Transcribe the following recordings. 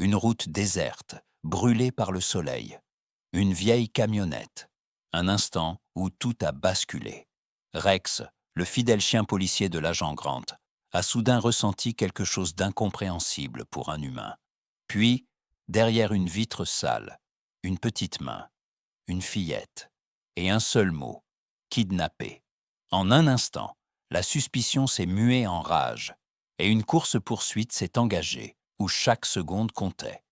une route déserte, brûlée par le soleil, une vieille camionnette, un instant où tout a basculé. Rex, le fidèle chien policier de l'agent Grant, a soudain ressenti quelque chose d'incompréhensible pour un humain. Puis, derrière une vitre sale, une petite main, une fillette, et un seul mot, kidnappé. En un instant, la suspicion s'est muée en rage, et une course-poursuite s'est engagée, où chaque seconde comptait.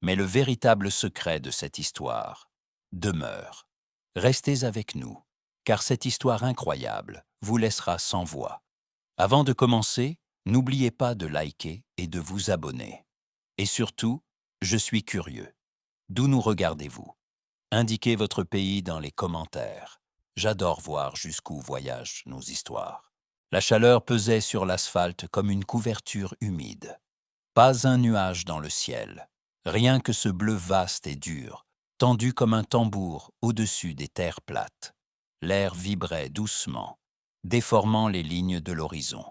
Mais le véritable secret de cette histoire demeure. Restez avec nous, car cette histoire incroyable vous laissera sans voix. Avant de commencer, n'oubliez pas de liker et de vous abonner. Et surtout, je suis curieux. D'où nous regardez-vous? Indiquez votre pays dans les commentaires. J'adore voir jusqu'où voyagent nos histoires. La chaleur pesait sur l'asphalte comme une couverture humide. Pas un nuage dans le ciel, rien que ce bleu vaste et dur, tendu comme un tambour au-dessus des terres plates. L'air vibrait doucement, déformant les lignes de l'horizon.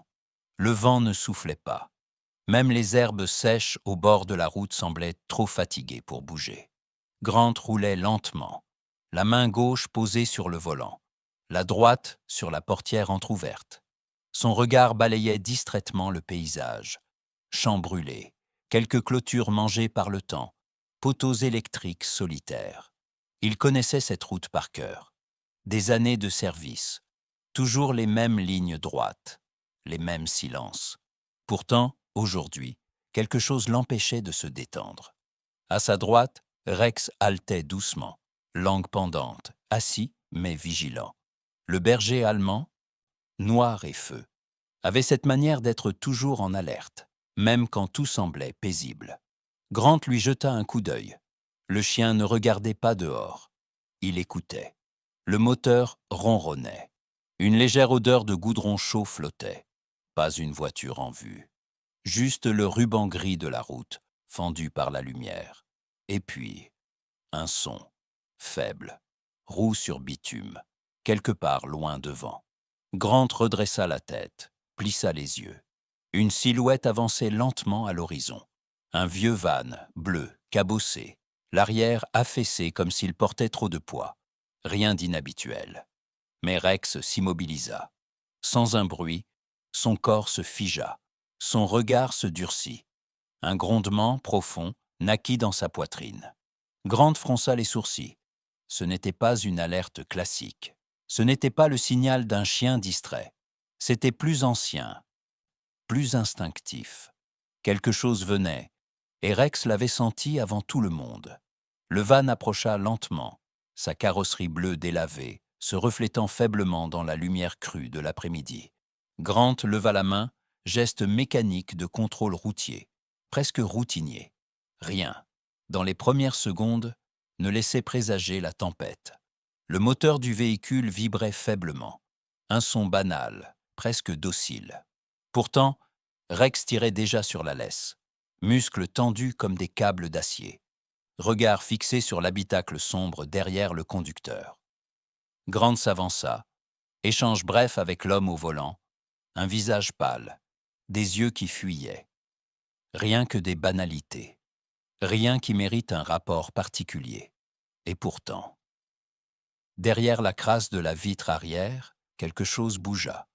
Le vent ne soufflait pas. Même les herbes sèches au bord de la route semblaient trop fatiguées pour bouger. Grant roulait lentement, la main gauche posée sur le volant, la droite sur la portière entr'ouverte. Son regard balayait distraitement le paysage. Champs brûlés, quelques clôtures mangées par le temps, poteaux électriques solitaires. Il connaissait cette route par cœur. Des années de service, toujours les mêmes lignes droites, les mêmes silences. Pourtant, aujourd'hui, quelque chose l'empêchait de se détendre. À sa droite, Rex haletait doucement, langue pendante, assis mais vigilant. Le berger allemand, noir et feu, avait cette manière d'être toujours en alerte, même quand tout semblait paisible. Grant lui jeta un coup d'œil. Le chien ne regardait pas dehors. Il écoutait. Le moteur ronronnait. Une légère odeur de goudron chaud flottait. Pas une voiture en vue. Juste le ruban gris de la route, fendu par la lumière. Et puis, un son, faible, roue sur bitume, quelque part loin devant. Grant redressa la tête, plissa les yeux. Une silhouette avançait lentement à l'horizon. Un vieux van, bleu, cabossé, l'arrière affaissé comme s'il portait trop de poids. Rien d'inhabituel. Mais Rex s'immobilisa. Sans un bruit, son corps se figea. Son regard se durcit. Un grondement profond naquit dans sa poitrine. Grant fronça les sourcils. Ce n'était pas une alerte classique. Ce n'était pas le signal d'un chien distrait. C'était plus ancien, plus instinctif. Quelque chose venait, et Rex l'avait senti avant tout le monde. Le van approcha lentement, sa carrosserie bleue délavée, se reflétant faiblement dans la lumière crue de l'après-midi. Grant leva la main, geste mécanique de contrôle routier, presque routinier. Rien, dans les premières secondes, ne laissait présager la tempête. Le moteur du véhicule vibrait faiblement, un son banal, presque docile. Pourtant, Rex tirait déjà sur la laisse, muscles tendus comme des câbles d'acier, regard fixé sur l'habitacle sombre derrière le conducteur. Grant s'avança, échange bref avec l'homme au volant, un visage pâle, des yeux qui fuyaient. Rien que des banalités, rien qui mérite un rapport particulier. Et pourtant, derrière la crasse de la vitre arrière, quelque chose bougea.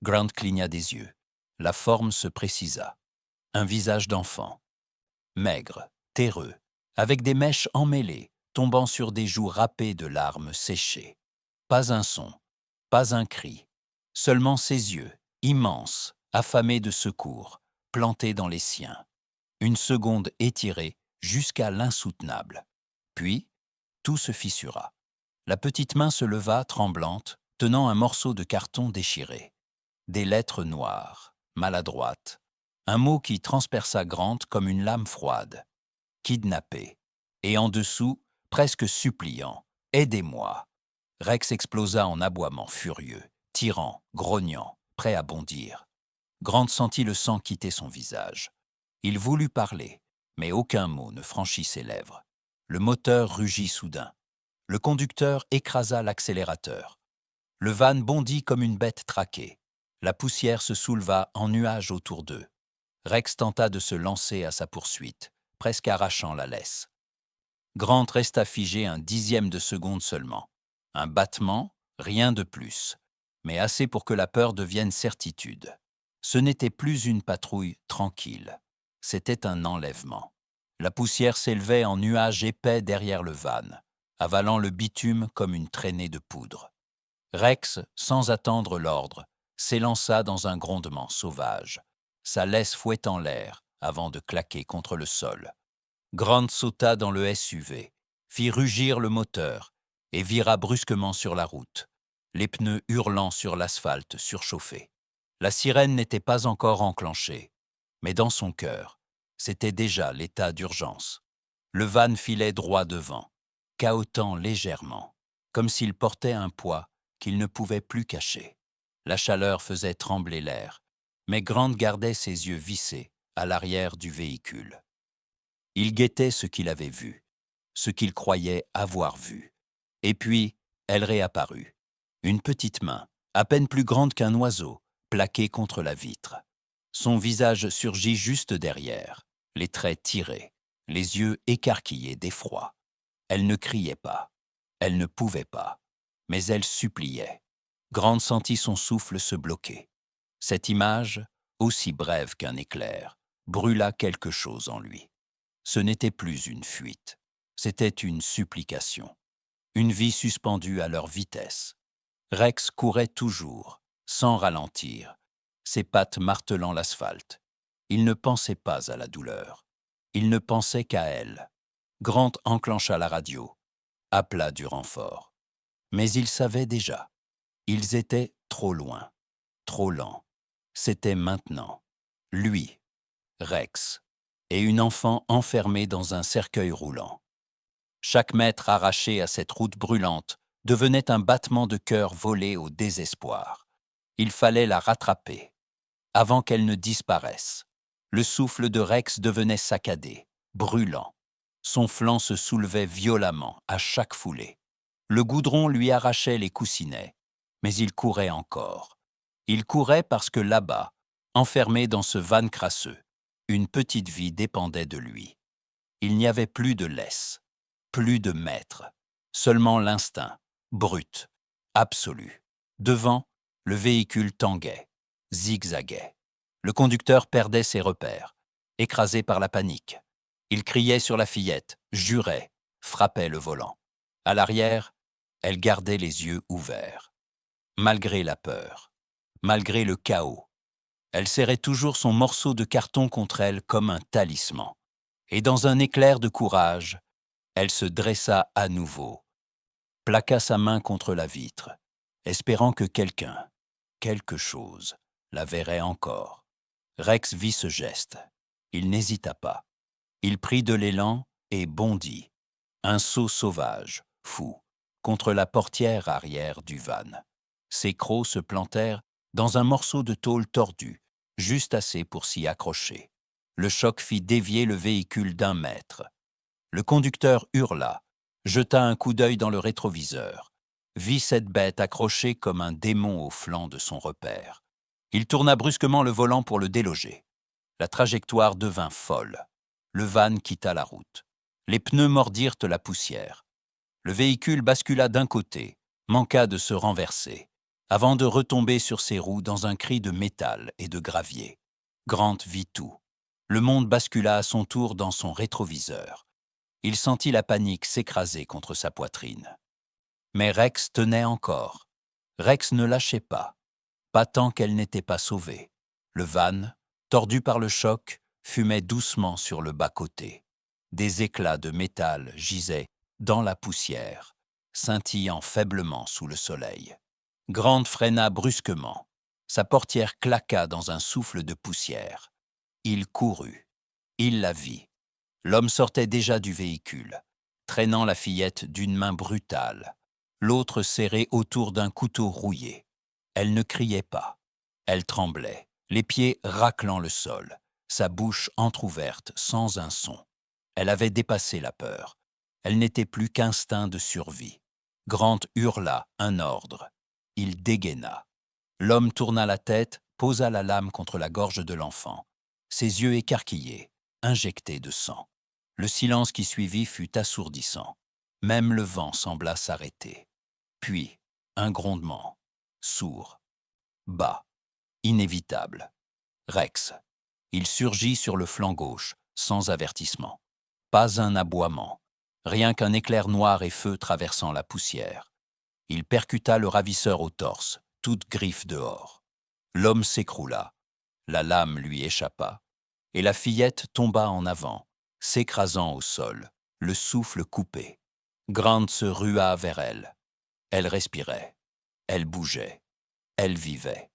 Grant cligna des yeux. La forme se précisa. Un visage d'enfant, maigre, terreux, avec des mèches emmêlées, tombant sur des joues râpées de larmes séchées. Pas un son, pas un cri, seulement ses yeux, immenses, affamés de secours, plantés dans les siens. Une seconde étirée jusqu'à l'insoutenable. Puis, tout se fissura. La petite main se leva, tremblante, tenant un morceau de carton déchiré. Des lettres noires, maladroites. Un mot qui transperça Grant comme une lame froide. Kidnappé. Et en dessous, presque suppliant. Aidez-moi. Rex explosa en aboiement furieux, tirant, grognant, prêt à bondir. Grant sentit le sang quitter son visage. Il voulut parler, mais aucun mot ne franchit ses lèvres. Le moteur rugit soudain. Le conducteur écrasa l'accélérateur. Le van bondit comme une bête traquée. La poussière se souleva en nuages autour d'eux. Rex tenta de se lancer à sa poursuite, presque arrachant la laisse. Grant resta figé un dixième de seconde seulement. Un battement, rien de plus, mais assez pour que la peur devienne certitude. Ce n'était plus une patrouille tranquille, c'était un enlèvement. La poussière s'élevait en nuages épais derrière le van, avalant le bitume comme une traînée de poudre. Rex, sans attendre l'ordre, s'élança dans un grondement sauvage, sa laisse fouettant l'air avant de claquer contre le sol. Grant sauta dans le SUV, fit rugir le moteur et vira brusquement sur la route, les pneus hurlant sur l'asphalte surchauffé. La sirène n'était pas encore enclenchée, mais dans son cœur, c'était déjà l'état d'urgence. Le van filait droit devant, cahotant légèrement, comme s'il portait un poids qu'il ne pouvait plus cacher. La chaleur faisait trembler l'air, mais Grant gardait ses yeux vissés à l'arrière du véhicule. Il guettait ce qu'il avait vu, ce qu'il croyait avoir vu. Et puis, elle réapparut. Une petite main, à peine plus grande qu'un oiseau, plaquée contre la vitre. Son visage surgit juste derrière, les traits tirés, les yeux écarquillés d'effroi. Elle ne criait pas, elle ne pouvait pas, mais elle suppliait. Grant sentit son souffle se bloquer. Cette image, aussi brève qu'un éclair, brûla quelque chose en lui. Ce n'était plus une fuite, c'était une supplication. Une vie suspendue à leur vitesse. Rex courait toujours, sans ralentir, ses pattes martelant l'asphalte. Il ne pensait pas à la douleur. Il ne pensait qu'à elle. Grant enclencha la radio, appela du renfort. Mais il savait déjà. Ils étaient trop loin, trop lents. C'était maintenant. Lui, Rex, et une enfant enfermée dans un cercueil roulant. Chaque mètre arraché à cette route brûlante devenait un battement de cœur volé au désespoir. Il fallait la rattraper, avant qu'elle ne disparaisse. Le souffle de Rex devenait saccadé, brûlant. Son flanc se soulevait violemment à chaque foulée. Le goudron lui arrachait les coussinets, mais il courait encore. Il courait parce que là-bas, enfermé dans ce van crasseux, une petite vie dépendait de lui. Il n'y avait plus de laisse. Plus de maître, seulement l'instinct, brut, absolu. Devant, le véhicule tanguait, zigzaguait. Le conducteur perdait ses repères, écrasé par la panique. Il criait sur la fillette, jurait, frappait le volant. À l'arrière, elle gardait les yeux ouverts. Malgré la peur, malgré le chaos, elle serrait toujours son morceau de carton contre elle comme un talisman. Et dans un éclair de courage, elle se dressa à nouveau, plaqua sa main contre la vitre, espérant que quelqu'un, quelque chose, la verrait encore. Rex vit ce geste. Il n'hésita pas. Il prit de l'élan et bondit, un saut sauvage, fou, contre la portière arrière du van. Ses crocs se plantèrent dans un morceau de tôle tordu, juste assez pour s'y accrocher. Le choc fit dévier le véhicule d'1 mètre. Le conducteur hurla, jeta un coup d'œil dans le rétroviseur, vit cette bête accrochée comme un démon au flanc de son repère. Il tourna brusquement le volant pour le déloger. La trajectoire devint folle. Le van quitta la route. Les pneus mordirent la poussière. Le véhicule bascula d'un côté, manqua de se renverser, avant de retomber sur ses roues dans un cri de métal et de gravier. Grant vit tout. Le monde bascula à son tour dans son rétroviseur. Il sentit la panique s'écraser contre sa poitrine. Mais Rex tenait encore. Rex ne lâchait pas tant qu'elle n'était pas sauvée. Le van, tordu par le choc, fumait doucement sur le bas-côté. Des éclats de métal gisaient dans la poussière, scintillant faiblement sous le soleil. Grant freina brusquement. Sa portière claqua dans un souffle de poussière. Il courut. Il la vit. L'homme sortait déjà du véhicule, traînant la fillette d'une main brutale, l'autre serrée autour d'un couteau rouillé. Elle ne criait pas. Elle tremblait, les pieds raclant le sol, sa bouche entr'ouverte sans un son. Elle avait dépassé la peur. Elle n'était plus qu'instinct de survie. Grant hurla un ordre. Il dégaina. L'homme tourna la tête, posa la lame contre la gorge de l'enfant, ses yeux écarquillés, injectés de sang. Le silence qui suivit fut assourdissant. Même le vent sembla s'arrêter. Puis, un grondement, sourd, bas, inévitable. Rex. Il surgit sur le flanc gauche, sans avertissement. Pas un aboiement, rien qu'un éclair noir et feu traversant la poussière. Il percuta le ravisseur au torse, toute griffe dehors. L'homme s'écroula, la lame lui échappa, et la fillette tomba en avant, s'écrasant au sol, le souffle coupé. Grant se rua vers elle. Elle respirait, elle bougeait, elle vivait.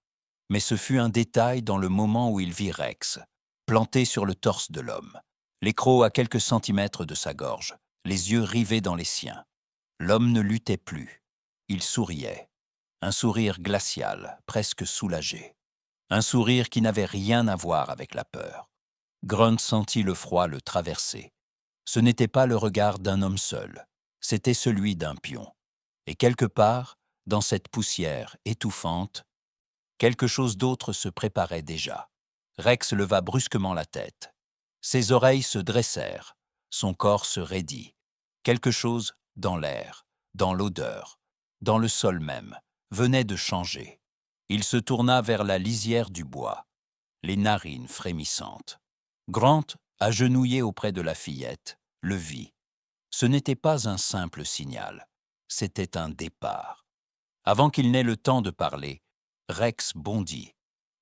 Mais ce fut un détail dans le moment où il vit Rex, planté sur le torse de l'homme, l'écrou à quelques centimètres de sa gorge, les yeux rivés dans les siens. L'homme ne luttait plus. Il souriait. Un sourire glacial, presque soulagé. Un sourire qui n'avait rien à voir avec la peur. Grunt sentit le froid le traverser. Ce n'était pas le regard d'un homme seul, c'était celui d'un pion. Et quelque part, dans cette poussière étouffante, quelque chose d'autre se préparait déjà. Rex leva brusquement la tête. Ses oreilles se dressèrent, son corps se raidit. Quelque chose dans l'air, dans l'odeur, dans le sol même, venait de changer. Il se tourna vers la lisière du bois, les narines frémissantes. Grant, agenouillé auprès de la fillette, le vit. Ce n'était pas un simple signal, c'était un départ. Avant qu'il n'ait le temps de parler, Rex bondit.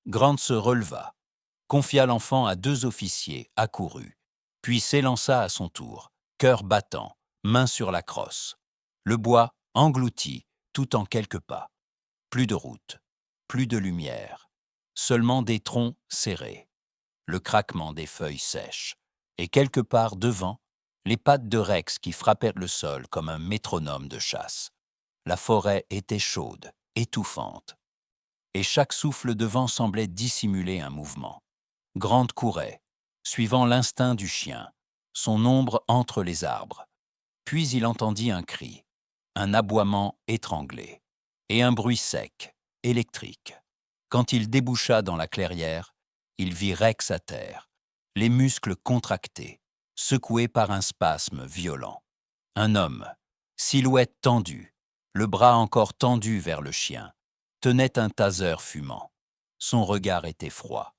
Grant se releva, confia l'enfant à 2 officiers accourus, puis s'élança à son tour, cœur battant, main sur la crosse. Le bois englouti, tout en quelques pas. Plus de route, plus de lumière, seulement des troncs serrés, le craquement des feuilles sèches, et quelque part devant, les pattes de Rex qui frappèrent le sol comme un métronome de chasse. La forêt était chaude, étouffante, et chaque souffle de vent semblait dissimuler un mouvement. Grant courait, suivant l'instinct du chien, son ombre entre les arbres. Puis il entendit un cri, un aboiement étranglé, et un bruit sec, électrique. Quand il déboucha dans la clairière, il vit Rex à terre, les muscles contractés, secoués par un spasme violent. Un homme, silhouette tendue, le bras encore tendu vers le chien, tenait un taser fumant. Son regard était froid.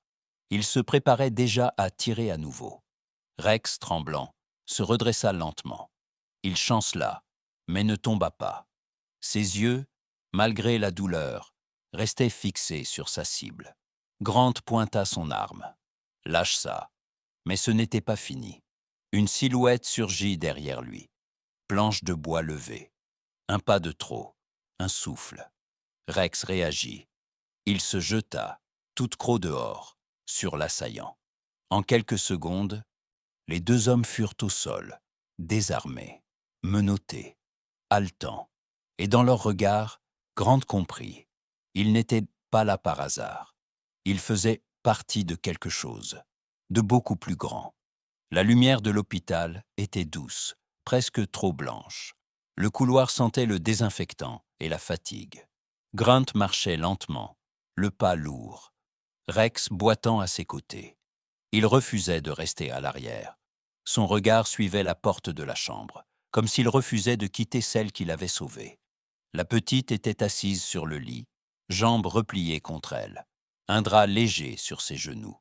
Il se préparait déjà à tirer à nouveau. Rex, tremblant, se redressa lentement. Il chancela, mais ne tomba pas. Ses yeux, malgré la douleur, restaient fixés sur sa cible. Grant pointa son arme. Lâche ça. Mais ce n'était pas fini. Une silhouette surgit derrière lui. Planche de bois levée. Un pas de trop. Un souffle. Rex réagit. Il se jeta, tout croc dehors, sur l'assaillant. En quelques secondes, les 2 hommes furent au sol, désarmés, menottés, haletants. Et dans leur regard, Grant comprit. Ils n'étaient pas là par hasard. Ils faisaient partie de quelque chose, de beaucoup plus grand. La lumière de l'hôpital était douce, presque trop blanche. Le couloir sentait le désinfectant et la fatigue. Grant marchait lentement, le pas lourd, Rex boitant à ses côtés. Il refusait de rester à l'arrière. Son regard suivait la porte de la chambre, comme s'il refusait de quitter celle qu'il avait sauvée. La petite était assise sur le lit, jambes repliées contre elle, un drap léger sur ses genoux.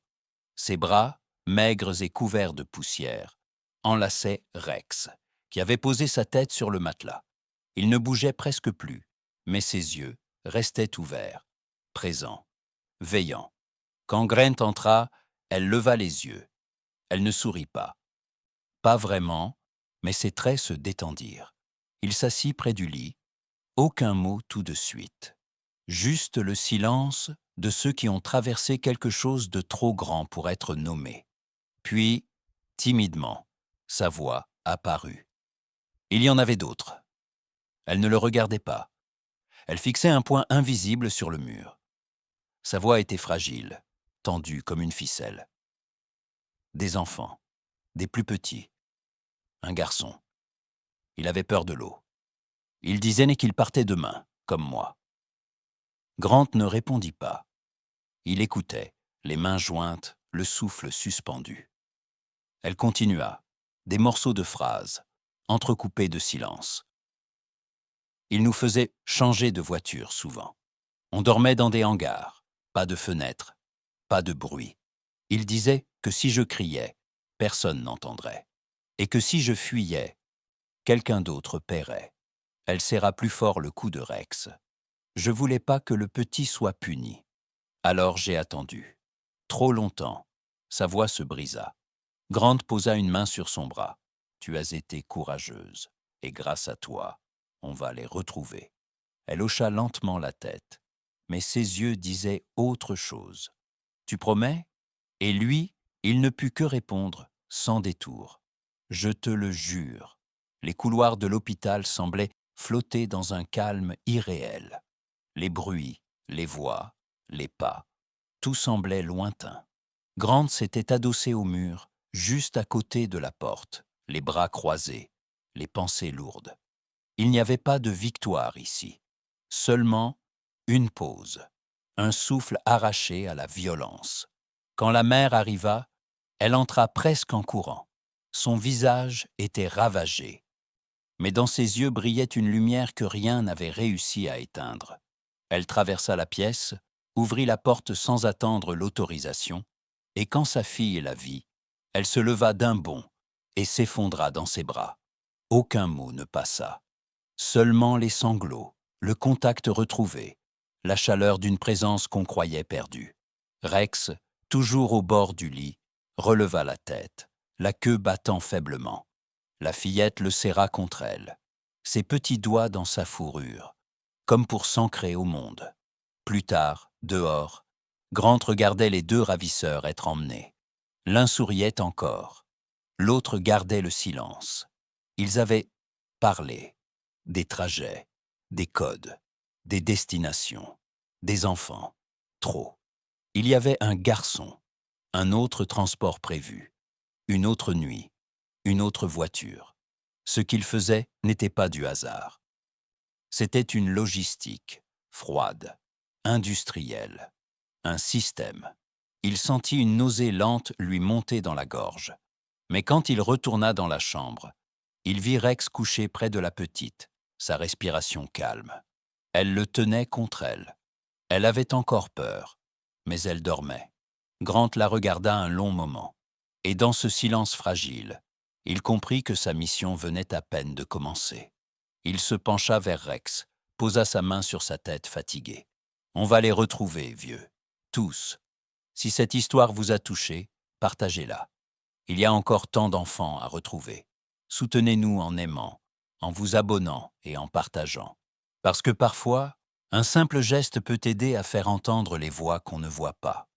Ses bras, maigres et couverts de poussière, enlaçaient Rex, qui avait posé sa tête sur le matelas. Il ne bougeait presque plus, mais ses yeux restaient ouverts, présents, veillants. Quand Grant entra, elle leva les yeux. Elle ne sourit pas. Pas vraiment, mais ses traits se détendirent. Il s'assit près du lit. Aucun mot tout de suite. Juste le silence de ceux qui ont traversé quelque chose de trop grand pour être nommé. Puis, timidement, sa voix apparut. Il y en avait d'autres. Elle ne le regardait pas. Elle fixait un point invisible sur le mur. Sa voix était fragile, tendue comme une ficelle. Des enfants, des plus petits. Un garçon. Il avait peur de l'eau. Il disait qu'il partait demain, comme moi. Grant ne répondit pas. Il écoutait, les mains jointes, le souffle suspendu. Elle continua. des morceaux de phrases, entrecoupés de silence. Il nous faisait changer de voiture souvent. On dormait dans des hangars, pas de fenêtres, pas de bruit. Il disait que si je criais, personne n'entendrait, et que si je fuyais, quelqu'un d'autre paierait. Elle serra plus fort le cou de Rex. Je voulais pas que le petit soit puni. Alors j'ai attendu. Trop longtemps. Sa voix se brisa. Grant posa une main sur son bras. Tu as été courageuse, et grâce à toi, on va les retrouver. Elle hocha lentement la tête, mais ses yeux disaient autre chose. Tu promets? Et lui, il ne put que répondre, sans détour. Je te le jure. Les couloirs de l'hôpital semblaient flotter dans un calme irréel. Les bruits, les voix, les pas, tout semblait lointain. Grant s'était adossé au mur, juste à côté de la porte, les bras croisés, les pensées lourdes. Il n'y avait pas de victoire ici, seulement une pause, un souffle arraché à la violence. Quand la mère arriva, elle entra presque en courant. Son visage était ravagé, mais dans ses yeux brillait une lumière que rien n'avait réussi à éteindre. Elle traversa la pièce, ouvrit la porte sans attendre l'autorisation, et quand sa fille la vit, elle se leva d'un bond et s'effondra dans ses bras. Aucun mot ne passa. Seulement les sanglots, le contact retrouvé, la chaleur d'une présence qu'on croyait perdue. Rex, toujours au bord du lit, releva la tête, la queue battant faiblement. La fillette le serra contre elle, ses petits doigts dans sa fourrure, comme pour s'ancrer au monde. Plus tard, dehors, Grant regardait les deux ravisseurs être emmenés. L'un souriait encore, l'autre gardait le silence. Ils avaient parlé, des trajets, des codes, des destinations, des enfants, trop. Il y avait un garçon, un autre transport prévu, une autre nuit, une autre voiture. Ce qu'ils faisaient n'était pas du hasard. C'était une logistique, froide, industrielle, un système. Il sentit une nausée lente lui monter dans la gorge. Mais quand il retourna dans la chambre, il vit Rex couché près de la petite, sa respiration calme. Elle le tenait contre elle. Elle avait encore peur, mais elle dormait. Grant la regarda un long moment, et dans ce silence fragile, il comprit que sa mission venait à peine de commencer. Il se pencha vers Rex, posa sa main sur sa tête fatiguée. « On va les retrouver, vieux. Tous. Si cette histoire vous a touché, partagez-la. Il y a encore tant d'enfants à retrouver. Soutenez-nous en aimant, en vous abonnant et en partageant. Parce que parfois, un simple geste peut aider à faire entendre les voix qu'on ne voit pas.